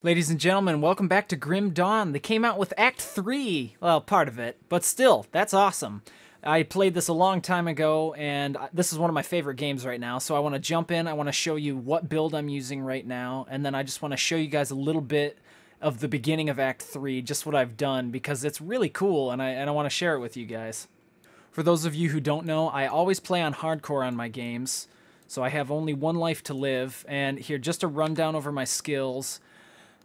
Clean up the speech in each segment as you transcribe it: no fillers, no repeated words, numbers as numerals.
Ladies and gentlemen, welcome back to Grim Dawn. They came out with Act 3. Well, part of it, but still, that's awesome. I played this a long time ago, and this is one of my favorite games right now, so I want to jump in, I want to show you what build I'm using right now, and then I just want to show you guys a little bit of the beginning of Act 3, just what I've done, because it's really cool, and I want to share it with you guys. For those of you who don't know, I always play on hardcore on my games, so I have only one life to live, and here, just a rundown over my skills.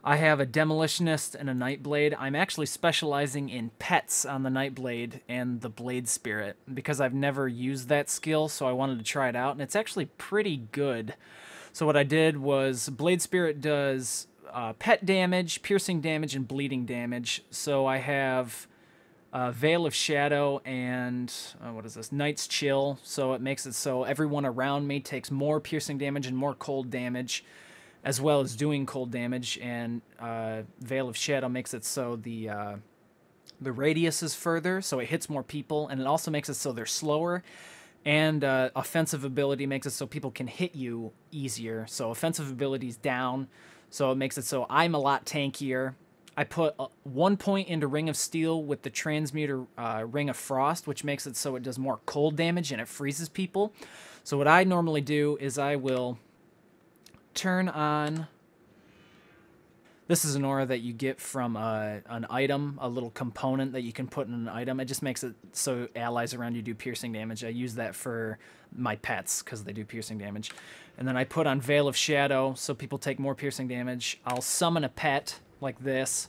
I have a Demolitionist and a Nightblade. I'm actually specializing in pets on the Nightblade and the Blade Spirit because I've never used that skill, so I wanted to try it out, and it's actually pretty good. So what I did was Blade Spirit does pet damage, piercing damage, and bleeding damage. So I have Veil of Shadow and, what is this, Night's Chill, so it makes it so everyone around me takes more piercing damage and more cold damage, as well as doing cold damage, and Veil of Shadow makes it so the radius is further, so it hits more people, and it also makes it so they're slower, and offensive ability makes it so people can hit you easier, so offensive ability's down, so it makes it so I'm a lot tankier. I put 1 point into Ring of Steel with the Transmuter Ring of Frost, which makes it so it does more cold damage and it freezes people. So what I normally do is I will turn on, this is an aura that you get from an item, a little component that you can put in an item. It just makes it so allies around you do piercing damage. I use that for my pets because they do piercing damage. And then I put on Veil of Shadow so people take more piercing damage. I'll summon a pet like this,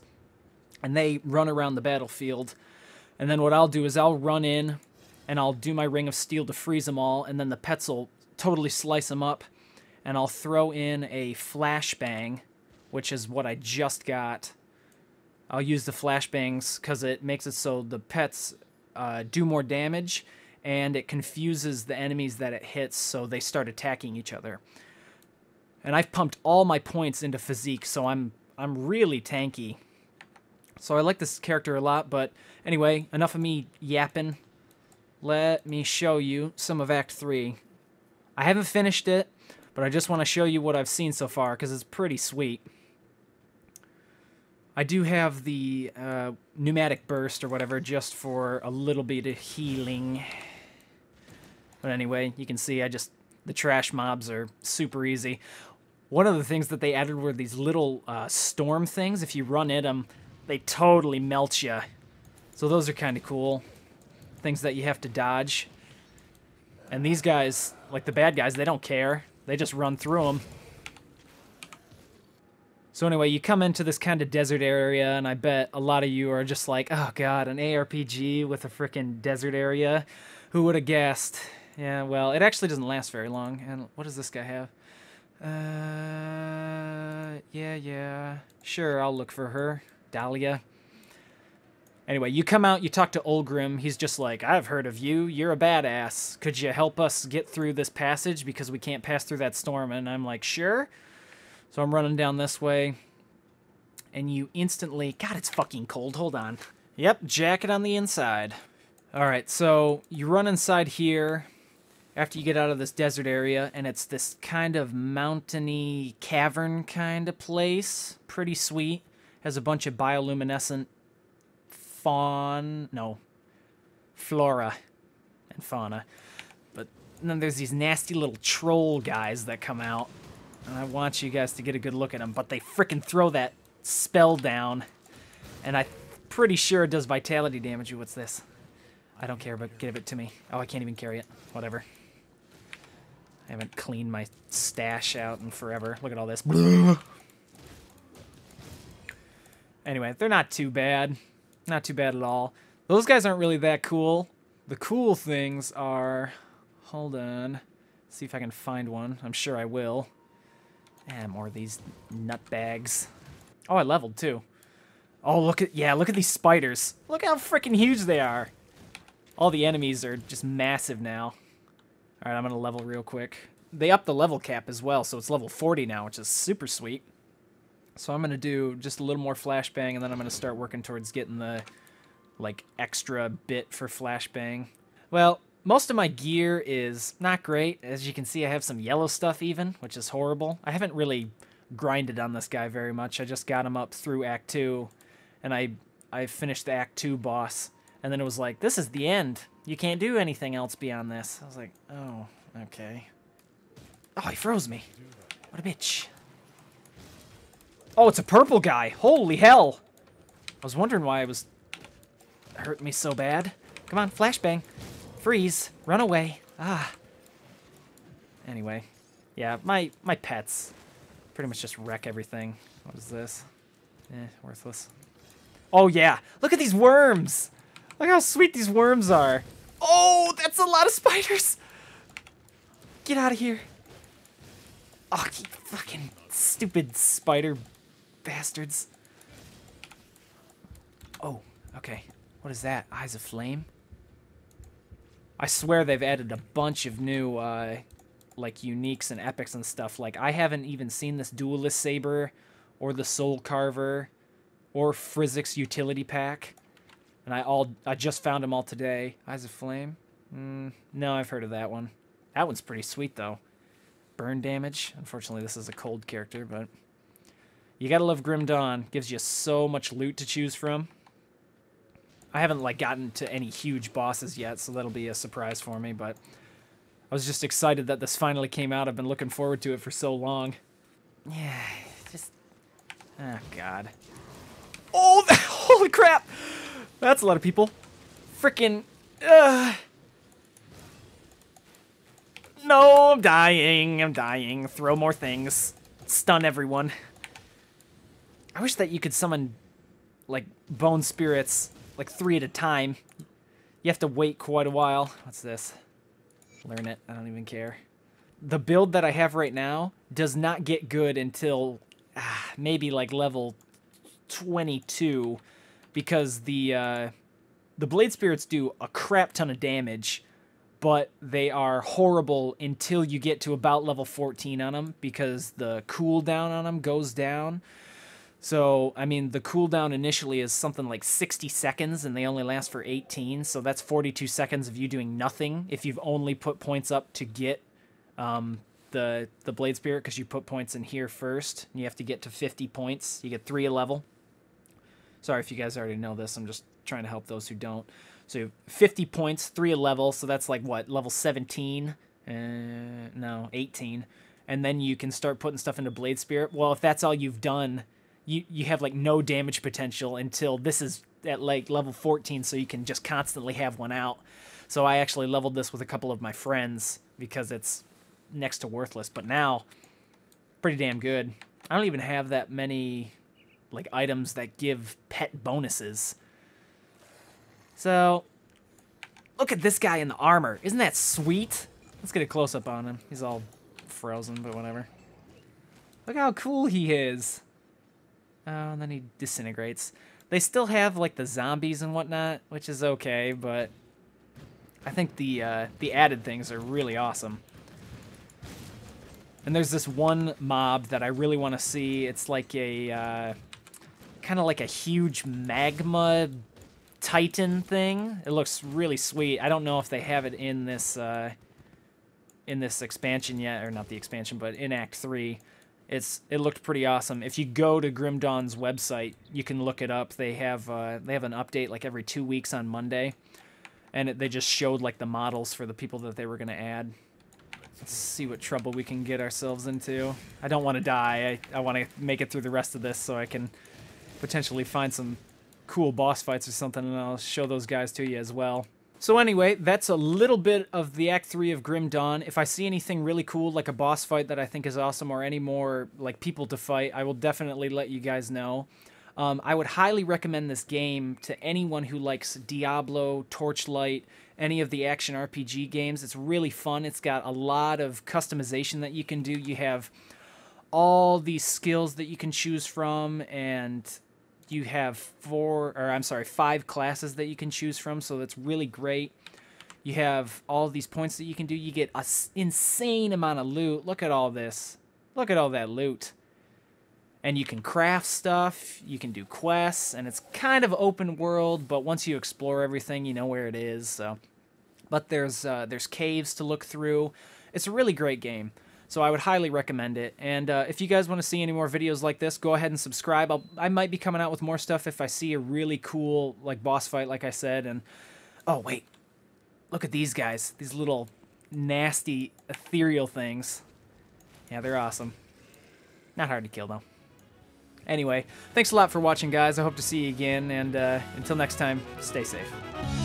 and they run around the battlefield. And then what I'll do is I'll run in, and I'll do my Ring of Steel to freeze them all, and then the pets will totally slice them up. And I'll throw in a flashbang, which is what I just got. I'll use the flashbangs because it makes it so the pets do more damage, and it confuses the enemies that it hits, so they start attacking each other. And I've pumped all my points into physique, so I'm really tanky. So I like this character a lot, but anyway, enough of me yapping. Let me show you some of Act 3. I haven't finished it, but I just want to show you what I've seen so far, because it's pretty sweet. I do have the pneumatic burst or whatever, just for a little bit of healing. But anyway, you can see the trash mobs are super easy. One of the things that they added were these little storm things. If you run at them, they totally melt you. So those are kind of cool. Things that you have to dodge. And these guys, like the bad guys, they don't care. They just run through them. So anyway, you come into this kind of desert area, and I bet a lot of you are just like, oh god, an ARPG with a frickin' desert area? Who would have guessed? Yeah, well, it actually doesn't last very long. And what does this guy have? Yeah. Sure, I'll look for her. Dahlia. Anyway, you come out, you talk to Ulgrim. He's just like, I've heard of you. You're a badass. Could you help us get through this passage because we can't pass through that storm? And I'm like, sure. So I'm running down this way. And you instantly... God, it's fucking cold. Hold on. Yep, jacket on the inside. All right, so you run inside here after you get out of this desert area, and it's this kind of mountainy cavern kind of place. Pretty sweet. Has a bunch of bioluminescent flora and fauna. But then there's these nasty little troll guys that come out. And I want you guys to get a good look at them, but they frickin' throw that spell down. And I'm pretty sure it does vitality damage. What's this? I don't care, but give it to me. Oh, I can't even carry it. Whatever. I haven't cleaned my stash out in forever. Look at all this. Anyway, they're not too bad. Not too bad at all. Those guys aren't really that cool. The cool things are... Hold on. See if I can find one. I'm sure I will. More of these nutbags. Oh, I leveled too. Oh, look at these spiders. Look how freaking huge they are. All the enemies are just massive now. All right, I'm gonna level real quick. They upped the level cap as well, so it's level 40 now, which is super sweet. So I'm gonna do just a little more flashbang, and then I'm gonna start working towards getting the extra bit for flashbang. Well, most of my gear is not great. As you can see, I have some yellow stuff even, which is horrible. I haven't really grinded on this guy very much. I just got him up through Act 2, and I finished the Act 2 boss, and then it was like, this is the end. You can't do anything else beyond this. I was like, oh, okay. Oh, he froze me. What a bitch. Oh, it's a purple guy. Holy hell. I was wondering why it was hurting me so bad. Come on, flashbang. Freeze. Run away. Ah. Anyway. Yeah, my pets pretty much just wreck everything. What is this? Worthless. Oh, yeah. Look at these worms. Look how sweet these worms are. Oh, that's a lot of spiders. Get out of here. Oh, you fucking stupid spider bastards. Oh, okay. What is that? Eyes of Flame? I swear they've added a bunch of new, like, uniques and epics and stuff. Like, I haven't even seen this Duelist Saber or the Soul Carver or Frizzic's Utility Pack. And I just found them all today. Eyes of Flame? No, I've heard of that one. That one's pretty sweet, though. Burn damage. Unfortunately, this is a cold character, but you gotta love Grim Dawn. Gives you so much loot to choose from. I haven't, like, gotten to any huge bosses yet, so that'll be a surprise for me, but I was just excited that this finally came out. I've been looking forward to it for so long. Yeah, just... Oh, God. Oh, holy crap! That's a lot of people. Frickin'... No, I'm dying. I'm dying. Throw more things. Stun everyone. I wish that you could summon, like, bone spirits, like, 3 at a time. You have to wait quite a while. What's this? Learn it. I don't even care. The build that I have right now does not get good until maybe, like, level 22, because the Blade Spirits do a crap ton of damage, but they are horrible until you get to about level 14 on them, because the cooldown on them goes down. So, I mean, the cooldown initially is something like 60 seconds, and they only last for 18, so that's 42 seconds of you doing nothing if you've only put points up to get the Blade Spirit, because you put points in here first, and you have to get to 50 points. You get 3 a level. Sorry if you guys already know this, I'm just trying to help those who don't. So you have 50 points, 3 a level, so that's like, what, level 17? No, 18. And then you can start putting stuff into Blade Spirit. Well, if that's all you've done, you have, like, no damage potential until this is at, like, level 14, so you can just constantly have one out. So I actually leveled this with a couple of my friends because it's next to worthless. But now, pretty damn good. I don't even have that many, like, items that give pet bonuses. So, look at this guy in the armor. Isn't that sweet? Let's get a close-up on him. He's all frozen, but whatever. Look how cool he is. Oh, and then he disintegrates. They still have, like, the zombies and whatnot, which is okay, but I think the added things are really awesome. And there's this one mob that I really want to see. It's like a, kind of like a huge magma titan thing. It looks really sweet. I don't know if they have it in this expansion yet, or not the expansion, but in Act 3. It looked pretty awesome. If you go to Grim Dawn's website, you can look it up. They have an update like every 2 weeks on Monday, and they just showed, like, the models for the people that they were going to add. Let's see what trouble we can get ourselves into. I don't want to die. I want to make it through the rest of this so I can potentially find some cool boss fights or something, and I'll show those guys to you as well. So anyway, that's a little bit of the Act 3 of Grim Dawn. If I see anything really cool, like a boss fight that I think is awesome, or any more, like, people to fight, I will definitely let you guys know. I would highly recommend this game to anyone who likes Diablo, Torchlight, any of the action RPG games. It's really fun. It's got a lot of customization that you can do. You have all these skills that you can choose from, and you have 5 classes that you can choose from, so that's really great. You have all these points that you can do. You get an insane amount of loot. Look at all this. Look at all that loot. And you can craft stuff, you can do quests, and it's kind of open world, but once you explore everything, you know where it is. So, but there's caves to look through. It's a really great game. So I would highly recommend it. And if you guys want to see any more videos like this, go ahead and subscribe. I might be coming out with more stuff if I see a really cool like boss fight, like I said. And oh wait, look at these guys, these little nasty ethereal things. Yeah, they're awesome. Not hard to kill though. Anyway, thanks a lot for watching, guys. I hope to see you again, and until next time, stay safe.